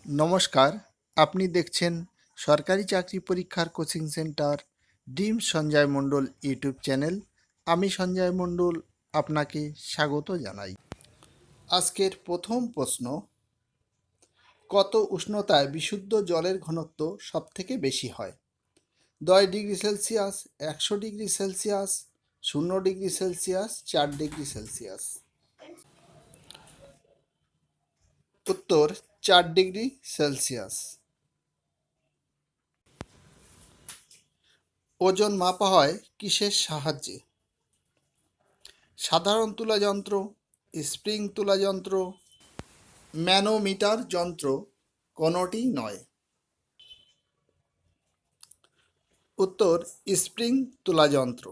নমস্কার, আপনি দেখছেন সরকারি চাকরি পরীক্ষার কোচিং সেন্টার ডিম সঞ্জয় মণ্ডল ইউটিউব চ্যানেল। আমি সঞ্জয় মণ্ডল আপনাকে স্বাগত জানাই। আজকের প্রথম প্রশ্ন, কত উষ্ণতায় বিশুদ্ধ জলের ঘনত্ব সবথেকে বেশি হয়? 10 degree Celsius, 100 degree Celsius, 0 degree Celsius, 4 degree Celsius. উত্তর 4 ডিগ্রি সেলসিয়াস। ওজন মাপা হয় কিসের সাহায্যে? সাধারণ তুলা যন্ত্র, স্প্রিং তুলা যন্ত্র, ম্যানোমিটার যন্ত্র, কোনোটিই নয়। উত্তর স্প্রিং তুলা যন্ত্র।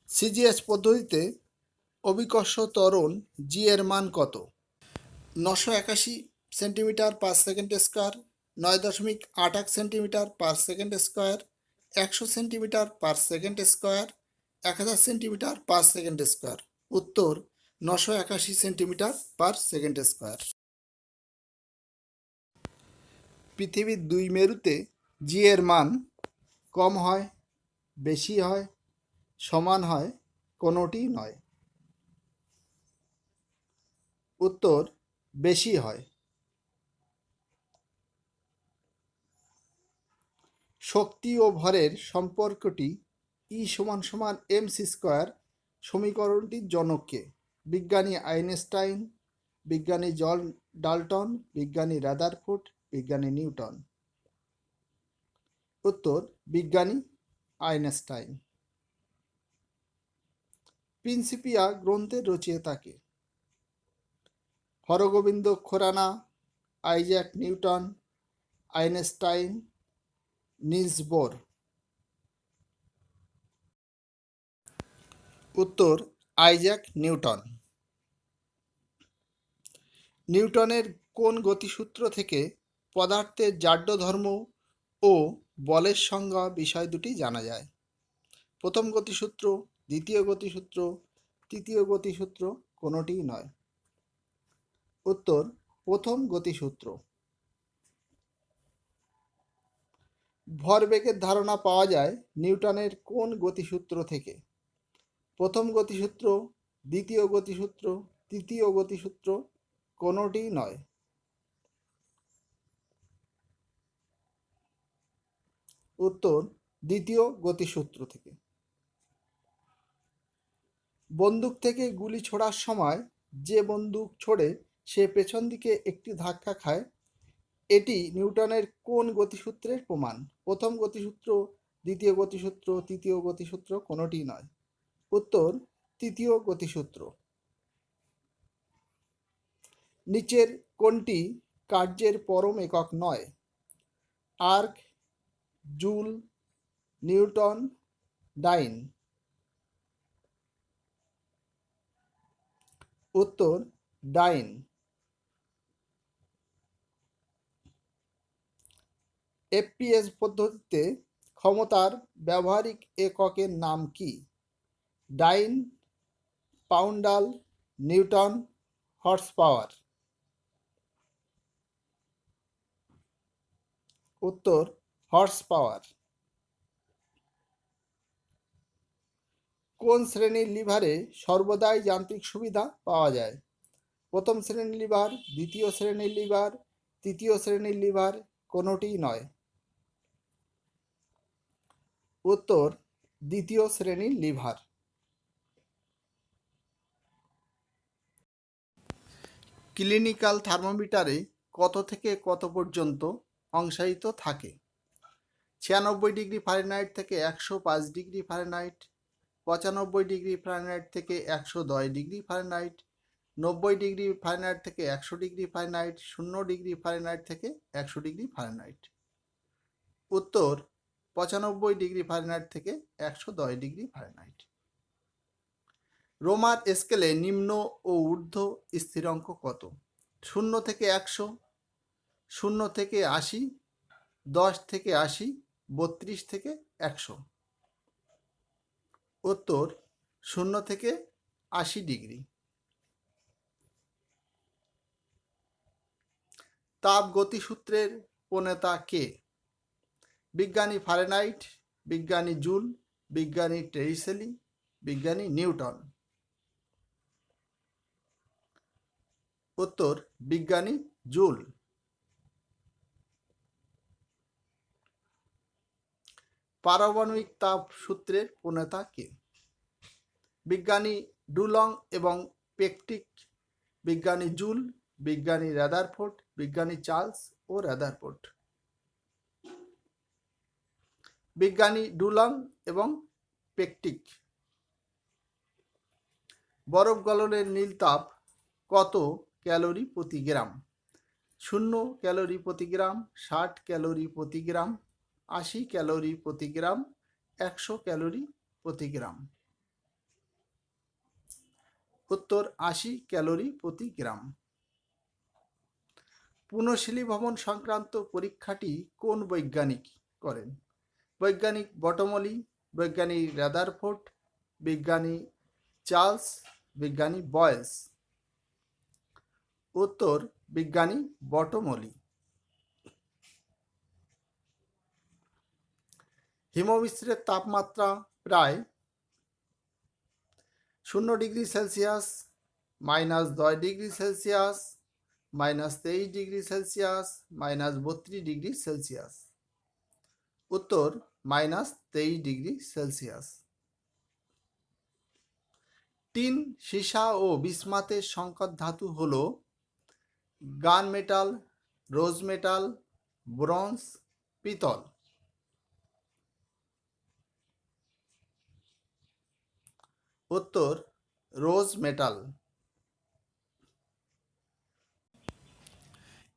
সিজিএস পদ্ধতিতে অভিকর্ষ ত্বরণ জি এর মান কত? 981 সেন্টিমিটার/সেকেন্ড স্কোয়ার, 9.88 সেন্টিমিটার/সেকেন্ড স্কোয়ার, 100 সেন্টিমিটার/সেকেন্ড স্কোয়ার, 1000 সেন্টিমিটার/সেকেন্ড স্কোয়ার। উত্তর 981 সেন্টিমিটার/সেকেন্ড স্কোয়ার। পৃথিবীর দুই মেরুতে জি এর মান কম হয়, বেশি হয়, সমান হয়, কোনোটিই নয়। উত্তর বেশি হয়। শক্তি ও ভরের সম্পর্কটি E=mc² সমীকরণটির জনক কে? বিজ্ঞানী আইনস্টাইন, বিজ্ঞানী জন ডাল্টন, বিজ্ঞানী রাদারফোর্ড, বিজ্ঞানী নিউটন। উত্তর বিজ্ঞানী আইনস্টাইন। প্রিন্সিপিয়া গ্রন্থের রচয়িতা কে? Hargobind Khorana, Isaac Newton, Einstein, Niels Bohr. উত্তর আইজ্যাক নিউটন। নিউটনের কোন গতিসূত্র থেকে পদার্থের জাড্য ধর্ম ও বলের সংজ্ঞা বিষয় দুটি জানা যায়? প্রথম গতিসূত্র, দ্বিতীয় গতিসূত্র, তৃতীয় গতিসূত্র, কোনোটিই নয়। উত্তর প্রথম গতিসূত্র। ভরবেগের ধারণা পাওয়া যায় নিউটনের কোন গতিসূত্র থেকে? প্রথম গতিসূত্র, দ্বিতীয় গতিসূত্র, তৃতীয় গতিসূত্র, কোনোটিই নয়। উত্তর দ্বিতীয় গতিসূত্র থেকে। বন্দুক থেকে গুলি ছোড়ার সময় যে বন্দুক ছোড়ে সে পেছন দিকে একটি ধাক্কা খায়, এটি নিউটনের কোন গতিসূত্রের প্রমাণ? প্রথম গতিসূত্র, দ্বিতীয় গতিসূত্র, তৃতীয় গতিসূত্র, কোনোটিই নয়। উত্তর তৃতীয় গতিসূত্র। নিচের কোনটি কার্যের পরম একক নয়? আর্ক, জুল, নিউটন, ডাইন। উত্তর ডাইন। এফপিএস পদ্ধতিতে ক্ষমতার ব্যবহারিক এককের নাম কি? ডাইন, পাউন্ডাল, নিউটন, হর্স পাওয়ার। উত্তর হর্স পাওয়ার। কোন শ্রেণীর লিভারে সর্বদাই যান্ত্রিক সুবিধা পাওয়া যায়? প্রথম শ্রেণীর লিভার, দ্বিতীয় শ্রেণীর লিভার, তৃতীয় শ্রেণীর লিভার, কোনোটিই নয়। উত্তর দ্বিতীয় শ্রেণীর লিভার। ক্লিনিক্যাল থার্মোমিটারে কত থেকে কত পর্যন্ত অংশায়িত থাকে? 96 ডিগ্রি ফারেনহাইট থেকে 105 ডিগ্রি ফারেনহাইট, 95 ডিগ্রি ফারেনহাইট থেকে 110 ডিগ্রি ফারেনহাইট, 90 ডিগ্রি ফারেনহাইট থেকে 100 ডিগ্রি ফারেনহাইট, 0 ডিগ্রি ফারেনহাইট থেকে 100 ডিগ্রি ফারেনহাইট। উত্তর 95 ডিগ্রি ফারেনহাইট থেকে 110 ডিগ্রি ফারেনহাইট। রোমার স্কেলে নিম্ন ও ঊর্ধ্ব স্থিরাঙ্ক কত? 0 থেকে 100, 0 থেকে 80, 10 থেকে 80, 32 থেকে 100। উত্তর 0 থেকে 80 ডিগ্রি। তাপ গতিসূত্রের প্রণেতা কে? বিজ্ঞানী ফারেনহাইট, বিজ্ঞানী জুল, বিজ্ঞানী টেরিসেলি, বিজ্ঞানী নিউটন। উত্তর বিজ্ঞানী জুল। পারমাণবিক তাপ সূত্রের প্রণেতা কে? বিজ্ঞানী ডুলং এবং পেকটিক, বিজ্ঞানী জুল, বিজ্ঞানী রাদারফোর্ড, বিজ্ঞানী চার্লস ও রাদারফোর্ড। বিজ্ঞানী ডুলং এবং পেকটিক। বরফ গলনের নীল তাপ কত ক্যালোরি প্রতি গ্রাম? 0 ক্যালোরি প্রতি গ্রাম, 60 ক্যালোরি প্রতি গ্রাম, 80 ক্যালোরি প্রতি গ্রাম, 100 ক্যালোরি প্রতি গ্রাম। উত্তর 80 ক্যালোরি প্রতি গ্রাম। পুনঃশীলী ভবন সংক্রান্ত পরীক্ষাটি কোন বৈজ্ঞানিক করেন? বৈজ্ঞানিক বটমলি, বৈজ্ঞানিক রাদারফোর্ড, বিজ্ঞানী চার্লস, বিজ্ঞানী বয়েলস। উত্তর বিজ্ঞানী বটমলি। হিমবিশ্বের তাপমাত্রা প্রায় 0 degree Celsius, -10 degree Celsius, -23 degree Celsius, -32 degree Celsius. উত্তর -23 ডিগ্রি সেলসিয়াস। টিন, সীসা ও বিসমাথের সংকর ধাতু হল গান মেটাল, রোজ মেটাল, ব্রোঞ্জ, পিতল। উত্তর রোজ মেটাল।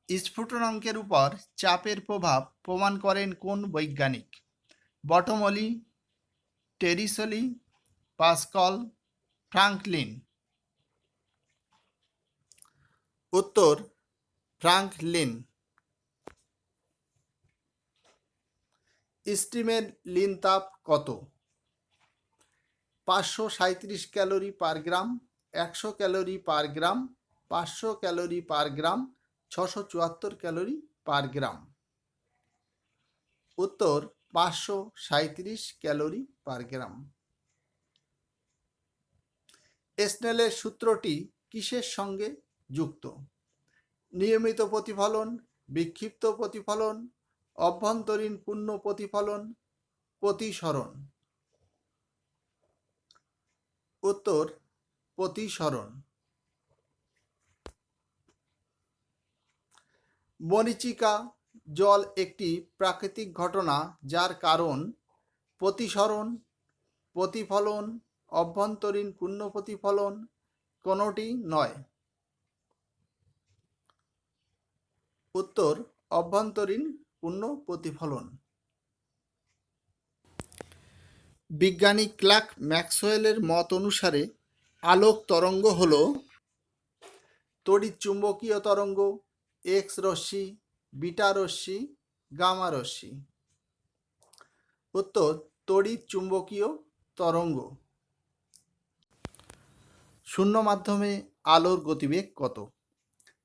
স্ফুটনাঙ্কের উপর চাপের প্রভাব প্রমাণ করেন কোন বৈজ্ঞানিক? Bottomley, Torricelli, Pascal, Franklin. উত্তর ফ্রাঙ্কলিন। স্টিমের লিন তাপ কত? 537 calorie per gram, 100 calorie per gram, 500 calorie per gram, 674 calorie per gram. উত্তর 537 ক্যালোরি পার গ্রাম। স্নেলের সূত্রটি কিসের সঙ্গে যুক্ত? নিয়মিত প্রতিফলন, বিক্ষিপ্ত প্রতিফলন, অভ্যন্তরীণ পূর্ণ প্রতিফলন, প্রতিসরণ। উত্তর প্রতিসরণ। মরীচিকা জল একটি প্রাকৃতিক ঘটনা যার কারণ প্রতিসরণ, প্রতিফলন, অভ্যন্তরীণ পূর্ণ প্রতিফলন কোনোটি নয়। উত্তর অভ্যন্তরীণ পূর্ণ প্রতিফলন। বিজ্ঞানী ক্লার্ক ম্যাক্সওয়েলের মত অনুসারে আলোক তরঙ্গ হল তড়িৎ চুম্বকীয় তরঙ্গ, এক্স রশ্মি, বিটা রশ্মি, গামা রশ্মি। উত্তর তড়িৎ চুম্বকীয় তরঙ্গ। শূন্য মাধ্যমে আলোর গতিবেগ কত?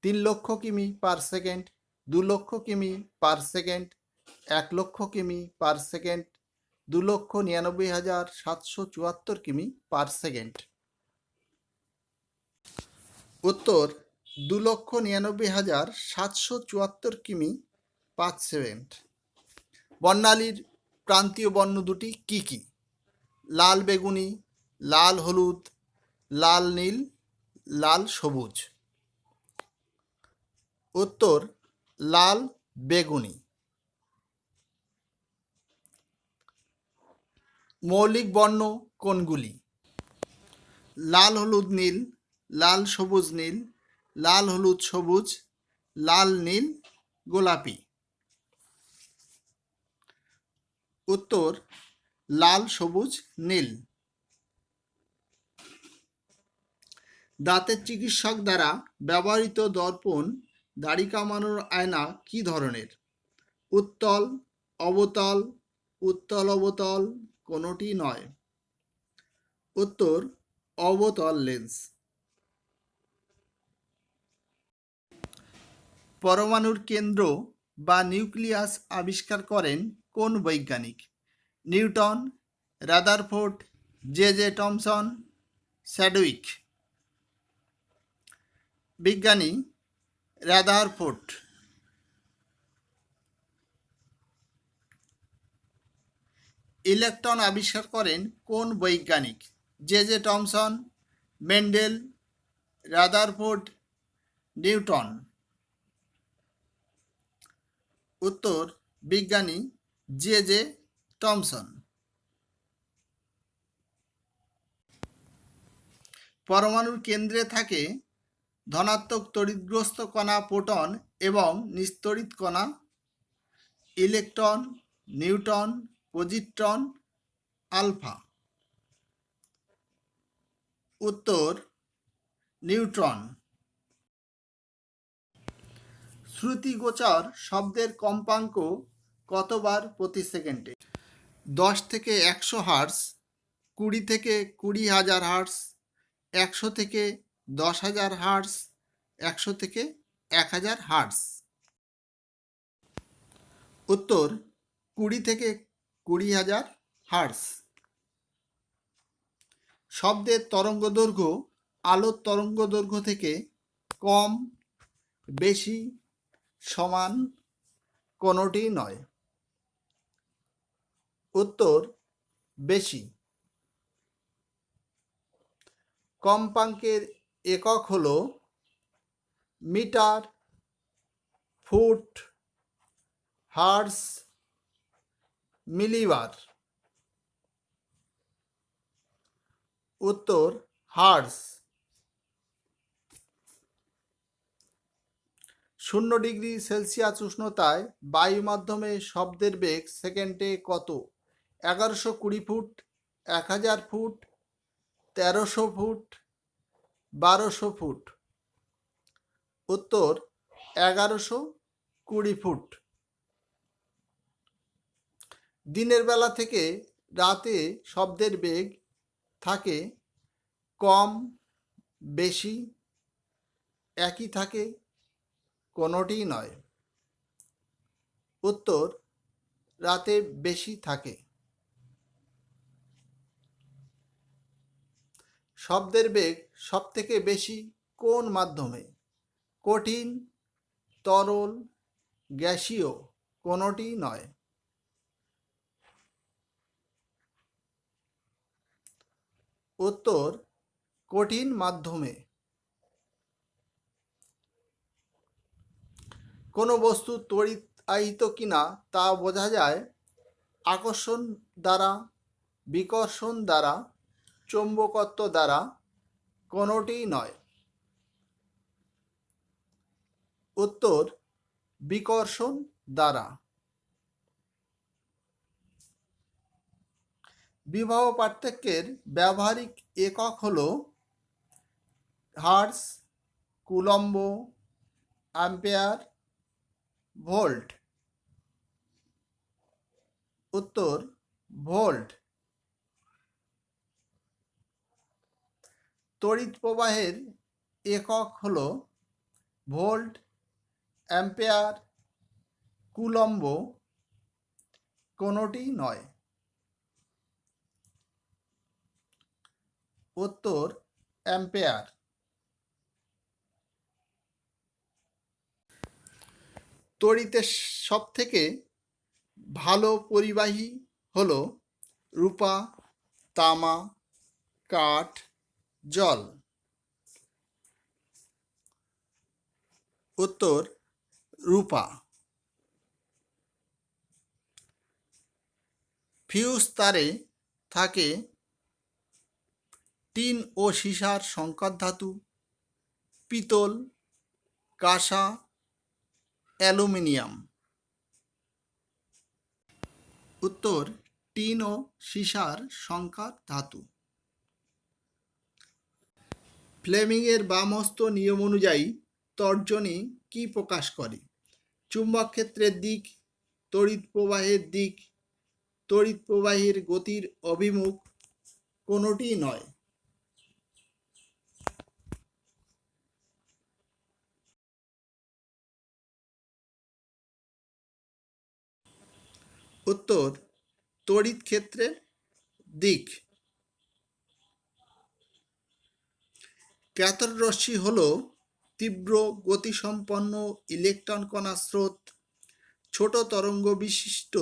3 লক্ষ কিমি পার সেকেন্ড, 2 লক্ষ কিমি পার সেকেন্ড, 1 লক্ষ কিমি পার সেকেন্ড, 2,99,774 কিমি পার সেকেন্ড। উত্তর 2,99,774 কিমি পার সেকেন্ড। বর্ণালীর প্রান্তীয় বর্ণ দুটি কি কি? লাল বেগুনি, লাল হলুদ, লাল নীল, লাল সবুজ। উত্তর লাল বেগুনি। মৌলিক বর্ণ কোনগুলি? লাল হলুদ নীল, লাল সবুজ নীল, লাল হলুদ সবুজ, লাল নীল গোলাপি। উত্তর লাল সবুজ নীল। দাঁতের চিকিৎসক দ্বারা ব্যবহৃত দর্পণ দাড়ি কামানোর আয়না কি ধরনের? উত্তল, অবতল, উত্তল অবতল, কোনোটি নয়। উত্তর অবতল লেন্স। পরমাণুর কেন্দ্র বা নিউক্লিয়াস আবিষ্কার করেন কোন বৈজ্ঞানিক? Newton, Rutherford, J Thomson, Chadwick. বিজ্ঞানী রাদারফোর্ড। ইলেকট্রন আবিষ্কার করেন কোন বৈজ্ঞানিক? J Thomson, Mendel, Rutherford, Newton. উত্তর বিজ্ঞানী জে টমসন। পরমাণুর কেন্দ্রে থাকে ধনাত্মক তড়িৎগ্রস্ত কণা প্রোটন এবং নিস্তড়িত কণা ইলেকট্রন, নিউট্রন, পজিট্রন, আলফা। উত্তর নিউট্রন। শ্রুতিগোচর শব্দের কম্পাঙ্ক কতবার প্রতি সেকেন্ডে? 10 থেকে 100 হার্টজ, 20 থেকে 20,000 হার্টজ, 100 থেকে 10,000 হার্টজ, 100 থেকে 1000 হার্টজ। উত্তর 20 থেকে 20,000 হার্টজ। শব্দের তরঙ্গদৈর্ঘ্য আলোর তরঙ্গদৈর্ঘ্য থেকে কম, বেশি, সমান কোনোটি নয়। উত্তর বেশি। কম্পাঙ্কের একক হল মিটার, ফুট, হার্টজ, মিলিবার। উত্তর হার্টজ। 0 ডিগ্রি সেলসিয়াস উষ্ণতায় বায়ু মাধ্যমে শব্দের বেগ সেকেন্ডে কত? 1120 ফুট, 1000 ফুট, 1300 ফুট, 1200 ফুট। উত্তর 1120 ফুট। দিনের বেলা থেকে রাতে শব্দের বেগ থাকে কম, বেশি, একই থাকে, কোনোটি নয়। উত্তর রাতে বেশি থাকে। শব্দের বেগ সবথেকে বেশি কোন মাধ্যমে? কঠিন, তরল, গ্যাসীয়, কোনোটি নয়। উত্তর কঠিন মাধ্যমে। কোনো বস্তু তড়িৎ কিনা তা বোঝা যায় আকর্ষণ দ্বারা, বিকর্ষণ দ্বারা, চৌম্বকত্ব দ্বারা, কোনোটি নয়। উত্তর বিকর্ষণ দ্বারা। বিভব পার্থক্যের ব্যবহারিক একক হল হার্টজ, কুলম্ব, অ্যাম্পিয়ার, ভোল্ট। উত্তর ভোল্ট। তড়িৎ প্রবাহের একক হল ভোল্ট, অ্যাম্পিয়ার, কুলম্ব, কোনোটি নয়। উত্তর অ্যাম্পিয়ার। তড়িতের সবথেকে ভালো পরিবাহী হল রূপা, তামা, কাঠ, জল। উত্তর রূপা। ফিউজ তারে থাকে টিন ও সীসার সংকর ধাতু, পিতল, কাঁসা, অ্যালুমিনিয়াম। উত্তর টিন ও সীসার সংকর ধাতু। ফ্লেমিংয়ের বামহস্ত নিয়ম অনুযায়ী তর্জনী কি প্রকাশ করে? চুম্বক ক্ষেত্রের দিক, তড়িৎ প্রবাহের দিক, তড়িৎ প্রবাহের গতির অভিমুখ, কোনোটি নয়। উত্তর তড়িৎ ক্ষেত্রের দিক। ক্যাথোড রশ্মি হল তীব্র গতিসম্পন্ন ইলেকট্রন কণার স্রোত, ছোট তরঙ্গ বিশিষ্ট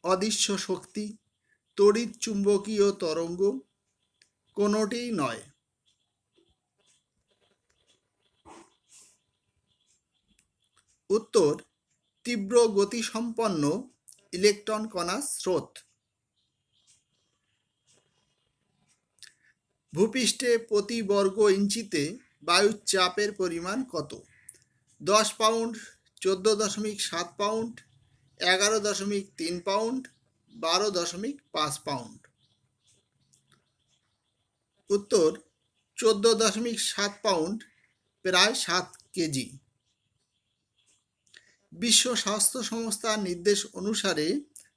অদৃশ্য শক্তি, তড়িৎ চুম্বকীয় তরঙ্গ, কোনোটিই নয়। উত্তর তীব্র গতিসম্পন্ন ইলেকট্রন কণার স্রোত। ভূপৃষ্ঠে প্রতি বর্গ ইঞ্চিতে বায়ুর চাপের পরিমাণ কত? 10 পাউন্ড, 14.7 পাউন্ড, 11.3 পাউন্ড, 12.5 পাউন্ড। উত্তর 14.7 পাউন্ড, প্রায় 7 কেজি। বিশ্ব স্বাস্থ্য সংস্থার নির্দেশ অনুসারে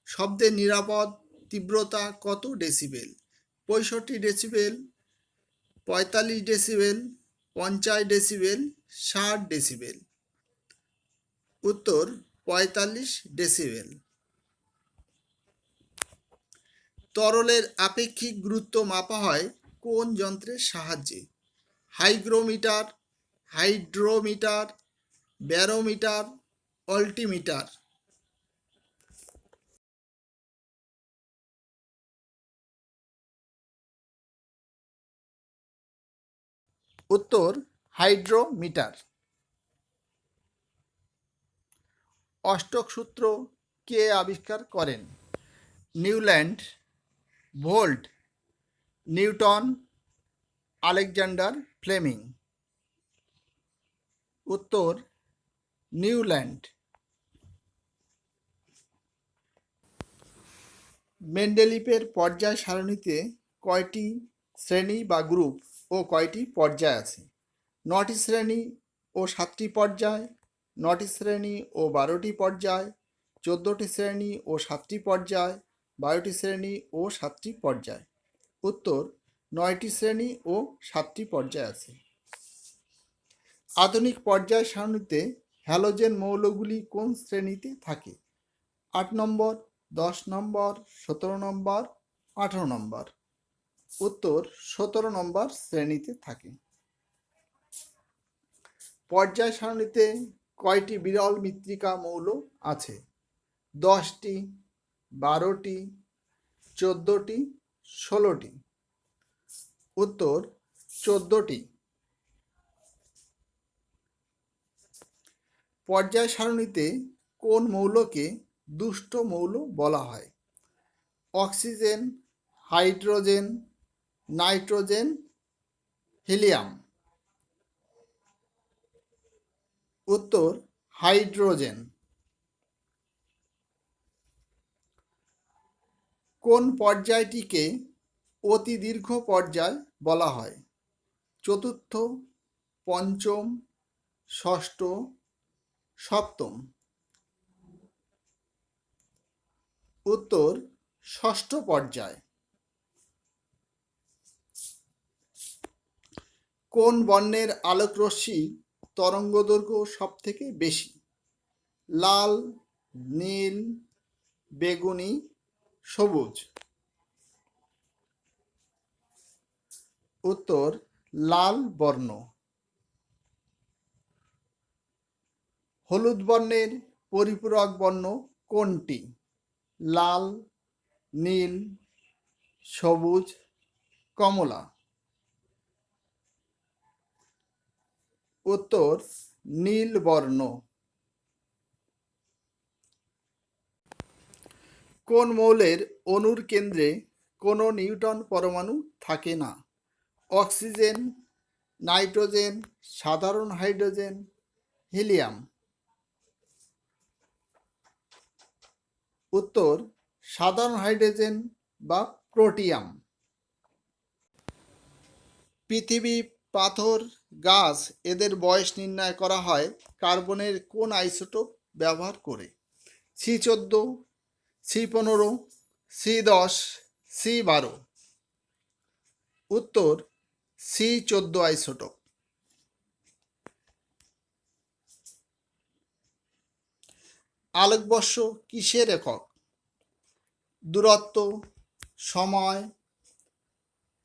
শব্দের নিরাপদ তীব্রতা কত decibel? 65 decibel, 45 decibel, 50 decibel, 60 decibel. উত্তর 45 ডেসিবেল। তরলের আপেক্ষিক গুরুত্ব মাপা হয় কোন যন্ত্রের সাহায্যে? Hygrometer, hydrometer, barometer, altimeter. উত্তর হাইড্রোমিটার। অষ্টক সূত্র কে আবিষ্কার করেন? Newland, Volt, Newton, Alexander Fleming. উত্তর নিউল্যান্ড। মেন্ডেলিফের পর্যায় সারণীতে কয়টি শ্রেণী বা গ্রুপ ও কয়টি পর্যায় আছে? 9টি শ্রেণী ও 7টি পর্যায়, 9টি শ্রেণী ও 12টি পর্যায়, 14টি শ্রেণী ও 7টি পর্যায়, 12টি শ্রেণী ও 7টি পর্যায়। উত্তর 9টি শ্রেণী ও 7টি পর্যায় আছে। আধুনিক পর্যায় সারণীতে হ্যালোজেন মৌলগুলি কোন শ্রেণীতে থাকে? 8 নম্বর, 10 নম্বর, 17 নম্বর, 18 নম্বর। উত্তর 17 নম্বর শ্রেণীতে থাকে। পর্যায় সারণীতে কয়টি বিরল মৃত্তিকা মৌল আছে? 10টি, 12টি, 14টি, 16টি। উত্তর 14টি। পর্যায় সারণীতে কোন মৌলকে দুষ্ট মৌল বলা হয়? Oxygen, hydrogen, nitrogen, helium. উত্তর হাইড্রোজেন। কোন পর্যায়টিকে অতি দীর্ঘ পর্যায় বলা হয়? চতুর্থ, পঞ্চম, ষষ্ঠ, সপ্তম। উত্তর ষষ্ঠ পর্যায়। কোন বর্ণের আলোকরশ্মি তরঙ্গদৈর্ঘ্য সব থেকে বেশি? লাল, নীল, বেগুনি, সবুজ। উত্তর লাল বর্ণ। হলুদ বর্ণের পরিপূরক বর্ণ কোনটি? লাল, নীল, সবুজ, কমলা। উত্তর নীল বর্ণ। কোন মৌলের অণুর কেন্দ্রে কোনো নিউট্রন পরমাণু থাকে না? অক্সিজেন, নাইট্রোজেন, সাধারণ হাইড্রোজেন, হিলিয়াম। উত্তর সাধারণ হাইড্রোজেন বা প্রোটিয়াম। পৃথিবী, পাথর, গাছ এদের বয়স নির্ণয় করা হয় কার্বনের কোন আইসোটোপ ব্যবহার করে? C14, C15, C10, C12। উত্তর C14 আইসোটোপ। আলোকবর্ষ কিসের একক? দূরত্ব, সময়,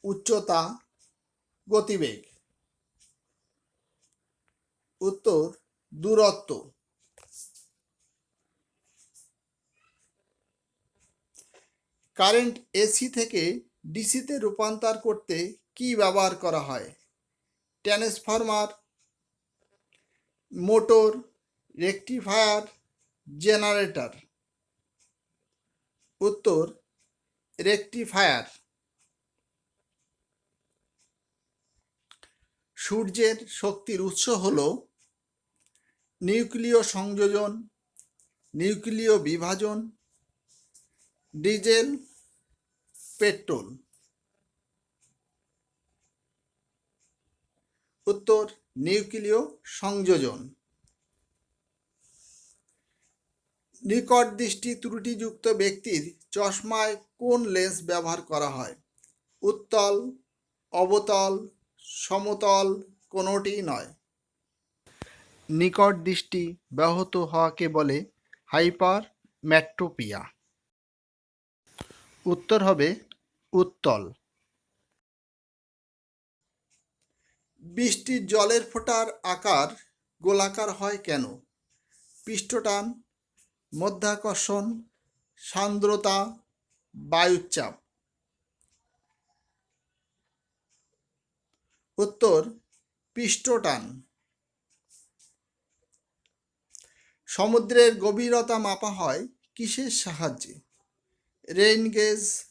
উচ্চতা, গতিবেগ। উত্তর দূরত্ব। কারেন্ট এসি থেকে ডিসিতে রূপান্তর করতে কি ব্যবহার করা হয়? Transformer, motor, rectifier, generator. উত্তর রেকটিফায়ার। সূর্যের শক্তির উৎস হল নিউক্লিয় সংযোজন, নিউক্লিয় বিভাজন, ডিজেল, পেট্রোল। উত্তর নিউক্লিয় সংযোজন। নিকট দৃষ্টি ত্রুটিযুক্ত ব্যক্তির চশমায় কোন লেন্স ব্যবহার করা হয়? উত্তল, অবতল, সমতল, কোনোটিই নয়। নিকট দৃষ্টি ব্যাহত হওয়াকে বলে হাইপারম্যাট্রোপিয়া। উত্তর হবে উত্তল। বৃষ্টির জলের ফোঁটার আকার গোলাকার হয় কেন? পৃষ্ঠটান, মধ্যাকর্ষণ, সান্দ্রতা, বায়ুচাপ। উত্তর পৃষ্ঠটান। সমুদ্রের গভীরতা মাপা হয় কিসের সাহায্যে? Rain gauge,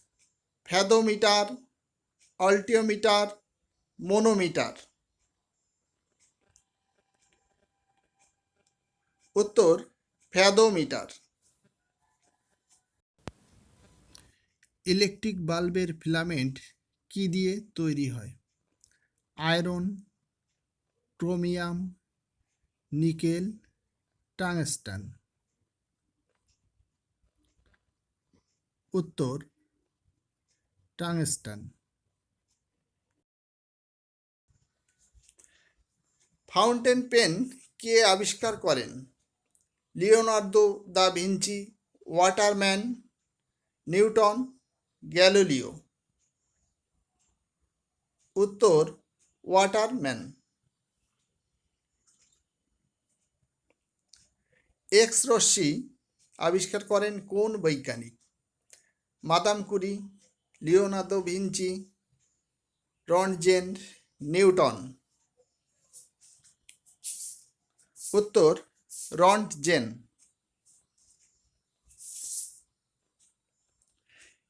fathometer, altimeter, manometer. উত্তর ফ্যাদোমিটার। ইলেকট্রিক বাল্বের ফিলামেন্ট কি দিয়ে তৈরি হয়? Iron, chromium, nickel, tungsten. উত্তর টাংস্টান। ফাউন্টেন পেন কে আবিষ্কার করেন? Leonardo da Vinci, Waterman, Newton, Galileo. উত্তর ওয়াটারম্যান। এক্স রশ্মি আবিষ্কার করেন কোন বৈজ্ঞানিক? Madame Curie, Leonardo Vinci, Roentgen, Newton. উত্তর রন্টজেন।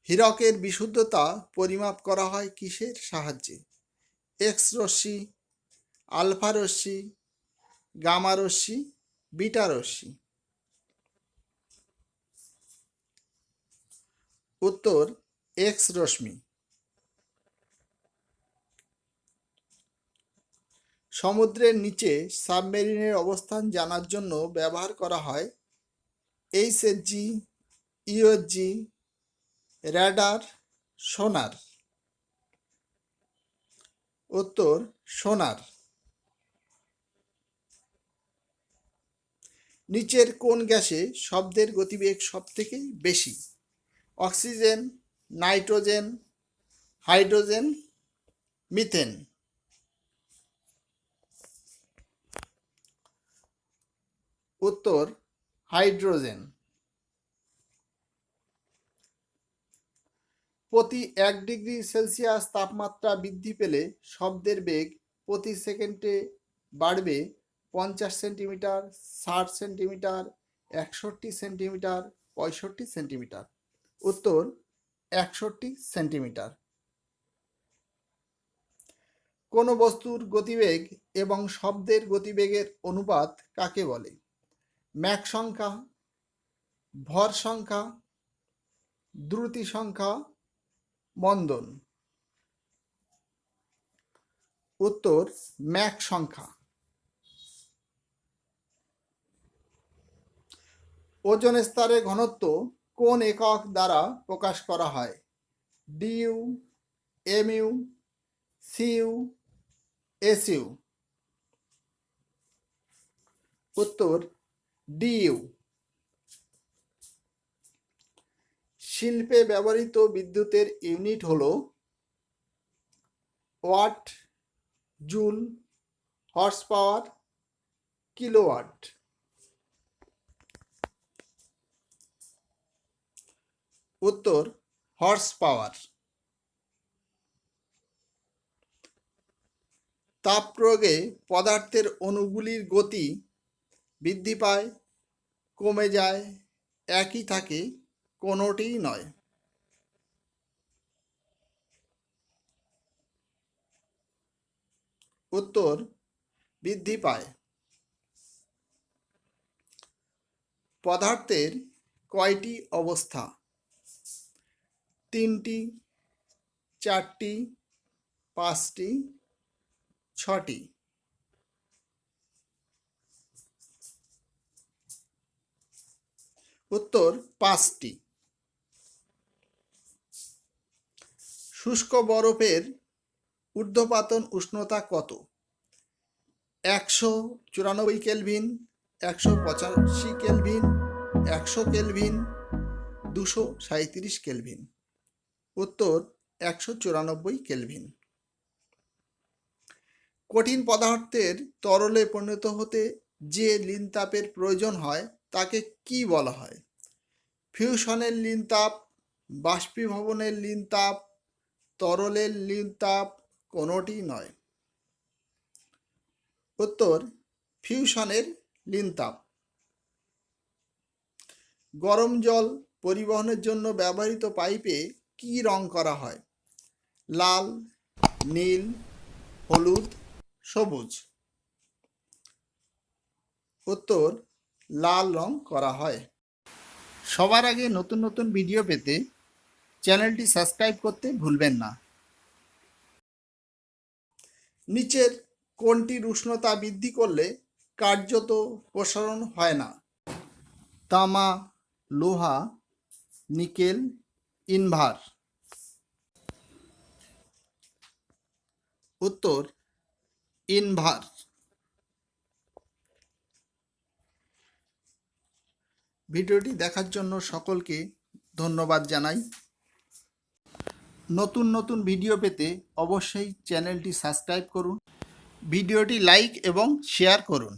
হীরকের বিশুদ্ধতা পরিমাপ করা হয় কিসের সাহায্যে? এক্স রশ্মি, আলফা রশ্মি, গামা রশ্মি, বিটা রশ্মি। উত্তর এক্স রশ্মি। সমুদ্রের নিচে সাবমেরিনের অবস্থান জানার জন্য ব্যবহার করা হয় এইচএসজি, ইউএসজি, র্যাডার, সোনার। উত্তর সোনার। নিচের কোন গ্যাসে শব্দের গতিবেগ সবথেকে বেশি? Oxygen, nitrogen, hydrogen, methane. উত্তর হাইড্রোজেন। প্রতি 1 ডিগ্রি সেলসিয়াস তাপমাত্রা বৃদ্ধি পেলে শব্দের বেগ প্রতি সেকেন্ডে বাড়বে 50 সেন্টিমিটার, 60 সেন্টিমিটার, 61 সেন্টিমিটার, 65 সেন্টিমিটার। উত্তর 61 সেন্টিমিটার। কোনো বস্তুর গতিবেগ এবং শব্দের গতিবেগের অনুপাত কাকে বলে? ম্যাক সংখ্যা, ভর সংখ্যা, দ্রুতি সংখ্যা, মন্দন। উত্তর ম্যাক সংখ্যা। ওজোন স্তরের ঘনত্ব কোন একক দ্বারা প্রকাশ করা হয়? DU, MU, CU, SU. উত্তর ডিইউ। শিল্পে ব্যবহৃত বিদ্যুতের ইউনিট হলো watt, joule, horse power, kilowatt. উত্তর হর্স পাওয়ার। তাপ প্রয়োগে পদার্থের অণুগুলির গতি বৃদ্ধি পায়, কমে যায়, একই থাকে, কোনোটিই নয়। উত্তর বৃদ্ধি পায়। পদার্থের কয়টি অবস্থা? 3টি, 4টি, 5টি, 6টি। উত্তর 5টি। শুষ্ক বরফের ঊর্ধ্বপাতন উষ্ণতা কত? 194 কেলভিন, 185 কেলভিন, 100 কেলভিন, 237 কেলভিন। উত্তর 194 কেলভিন। কঠিন পদার্থের তরলে পরিণত হতে যে লিনতাপের প্রয়োজন হয় তাকে কি বলা হয়? ফিউশনের লিনতাপ, বাষ্পীভবনের লিনতাপ, তরলের লিনতাপ, কোনোটি নয়। উত্তর ফিউশনের লিনতাপ। গরম জল পরিবহনের জন্য ব্যবহৃত পাইপে কি রং করা হয়? লাল, নীল, হলুদ, সবুজ। উত্তর লাল রং করা হয়। সবার আগে নতুন নতুন ভিডিও পেতে চ্যানেলটি সাবস্ক্রাইব করতে ভুলবেন না। নিচের কোনটির উষ্ণতা বৃদ্ধি করলে কার্যত প্রসারণ হয় না? তামা, লোহা, নিকেল, ইনভার। উত্তর ইনভার। ভিডিওটি দেখার জন্য সকলকে ধন্যবাদ জানাই। নতুন নতুন ভিডিও পেতে অবশ্যই চ্যানেলটি সাবস্ক্রাইব করুন, ভিডিওটি লাইক এবং শেয়ার করুন।